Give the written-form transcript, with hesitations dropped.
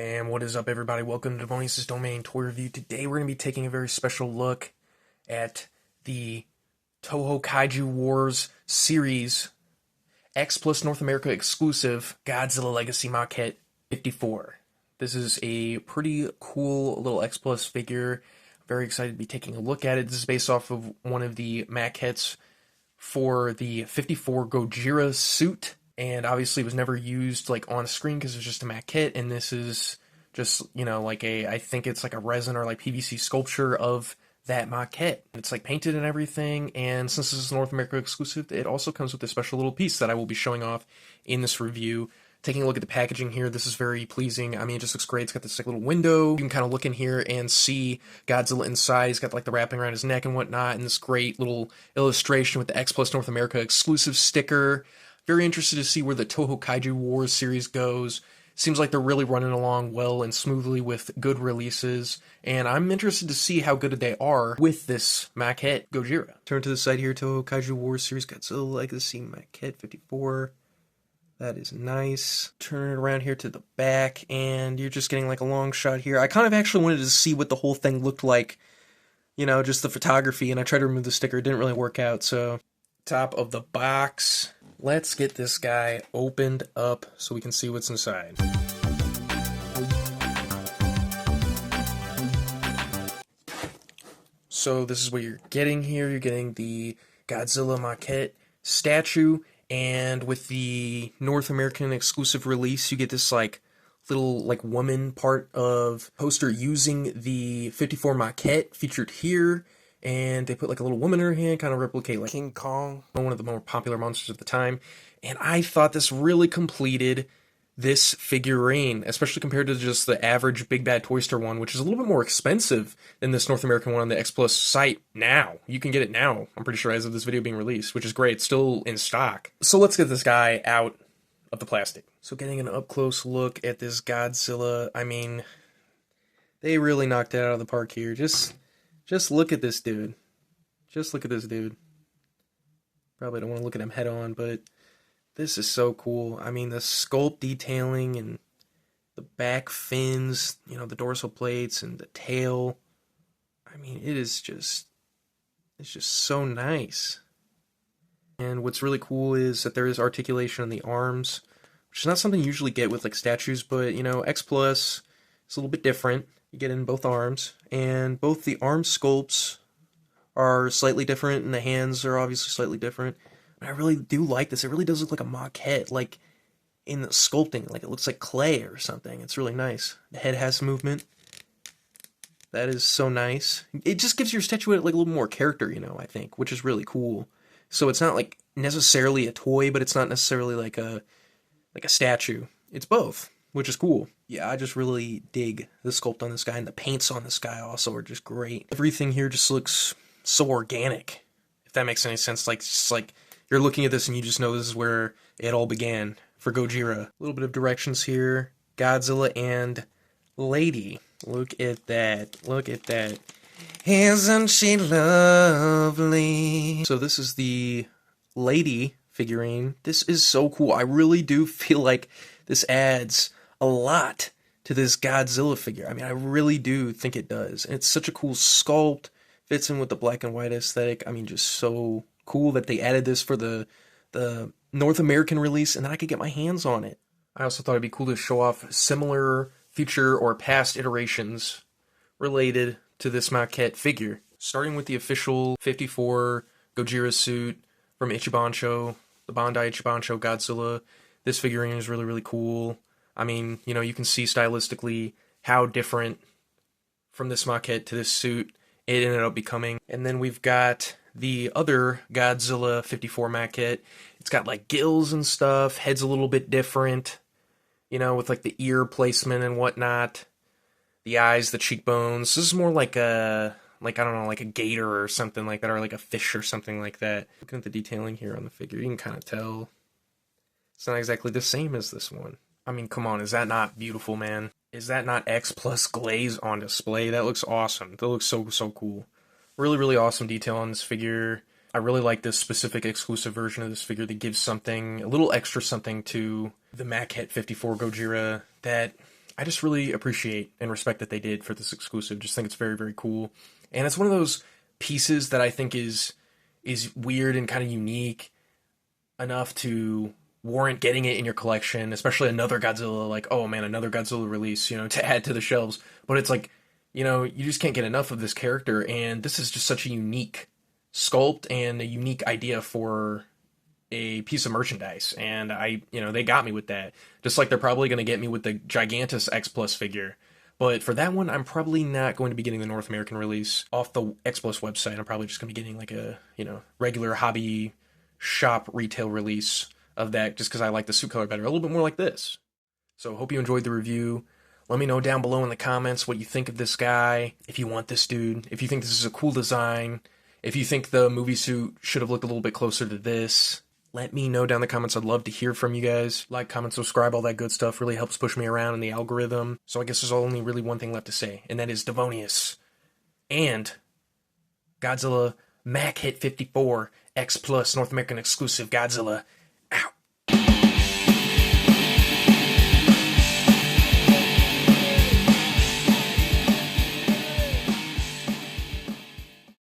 And what is up, everybody? Welcome to Demonius' Domain Toy Review. Today we're going to be taking a very special look at the Toho Kaiju Wars series X Plus North America exclusive Godzilla Legacy Maquette 54. This is a pretty cool little X Plus figure. Very excited to be taking a look at it. This is based off of one of the maquettes for the 54 Gojira suit. And obviously it was never used like on screen because it was just a maquette, and this is just, you know, like I think it's like a resin or like PVC sculpture of that maquette. It's like painted and everything, and since this is North America exclusive, it also comes with a special little piece that I will be showing off in this review. Taking a look at the packaging here, this is very pleasing. I mean, it just looks great. It's got this like little window. You can kind of look in here and see Godzilla inside. He's got like the wrapping around his neck and whatnot, and this great little illustration with the X Plus North America exclusive sticker. Very interested to see where the Toho Kaiju Wars series goes. Seems like they're really running along well and smoothly with good releases, and I'm interested to see how good they are with this maquette Gojira. Turn to the side here, Toho Kaiju Wars series Godzilla Legacy Maquette 54. That is nice. Turn it around here to the back, and you're just getting like a long shot here. I kind of actually wanted to see what the whole thing looked like, you know, just the photography, and I tried to remove the sticker. It didn't really work out, so top of the box. Let's get this guy opened up so we can see what's inside. So this is what you're getting here. You're getting the Godzilla maquette statue, and with the North American exclusive release, you get this like little like woman part of poster using the 54 maquette featured here. And they put like a little woman in her hand, kind of replicate like King Kong, one of the more popular monsters of the time. And I thought this really completed this figurine, especially compared to just the average Big Bad Toy Store one, which is a little bit more expensive than this North American one on the X Plus site now. You can get it now, I'm pretty sure, as of this video being released, which is great. It's still in stock. So let's get this guy out of the plastic. So getting an up-close look at this Godzilla, I mean, they really knocked it out of the park here. Just look at this dude. Just look at this dude. Probably don't want to look at him head on, but this is so cool. I mean, the sculpt detailing and the back fins, you know, the dorsal plates and the tail. I mean, it's just so nice. And what's really cool is that there is articulation on the arms, which is not something you usually get with like statues, but you know, X Plus is a little bit different. You get it in both arms, and both the arm sculpts are slightly different, and the hands are obviously slightly different. But I really do like this. It really does look like a maquette, like in the sculpting, like it looks like clay or something. It's really nice. The head has movement. That is so nice. It just gives your statuette like a little more character, you know, I think, which is really cool. So it's not like necessarily a toy, but it's not necessarily like a statue. It's both, which is cool. Yeah, I just really dig the sculpt on this guy, and the paints on this guy also are just great. Everything here just looks so organic, if that makes any sense. Like, it's like you're looking at this and you just know this is where it all began for Gojira. A little bit of directions here. Godzilla and Lady. Look at that. Look at that. Isn't she lovely? So this is the Lady figurine. This is so cool. I really do feel like this adds a lot to this Godzilla figure. I mean, I really do think it does. And it's such a cool sculpt. Fits in with the black and white aesthetic. I mean, just so cool that they added this for the North American release, and then I could get my hands on it. I also thought it'd be cool to show off similar future or past iterations related to this maquette figure. Starting with the official 54 Gojira suit from Ichibancho, the Bandai Ichibancho Godzilla. This figurine is really, really cool. I mean, you know, you can see stylistically how different from this maquette to this suit it ended up becoming. And then we've got the other Godzilla 54 maquette. It's got like gills and stuff, head's a little bit different, you know, with like the ear placement and whatnot. The eyes, the cheekbones. This is more like a, I don't know, like a gator or something like that, or like a fish or something like that. Looking at the detailing here on the figure, you can kind of tell it's not exactly the same as this one. I mean, come on, is that not beautiful, man? Is that not X Plus glaze on display? That looks awesome. That looks so cool. Really, really awesome detail on this figure. I really like this specific exclusive version of this figure that gives something, a little extra something to the maquette 54 Gojira that I just really appreciate and respect that they did for this exclusive. Just think it's very, very cool. And it's one of those pieces that I think is weird and kind of unique enough to warrant getting it in your collection, especially another Godzilla, like, oh man, another Godzilla release, to add to the shelves. But it's like, you just can't get enough of this character, and this is just such a unique sculpt and a unique idea for a piece of merchandise. And they got me with that. Just like they're probably going to get me with the Gigantus X Plus figure. But for that one, I'm probably not going to be getting the North American release off the X Plus website. I'm probably just going to be getting like a, regular hobby shop retail release of that, just because I like the suit color better. A little bit more like this. So hope you enjoyed the review. Let me know down below in the comments what you think of this guy, if you want this dude, if you think this is a cool design, if you think the movie suit should have looked a little bit closer to this. Let me know down in the comments. I'd love to hear from you guys. Like, comment, subscribe, all that good stuff really helps push me around in the algorithm. So I guess there's only really one thing left to say, and that is Devonius and Godzilla maquette 54 X Plus North American exclusive Godzilla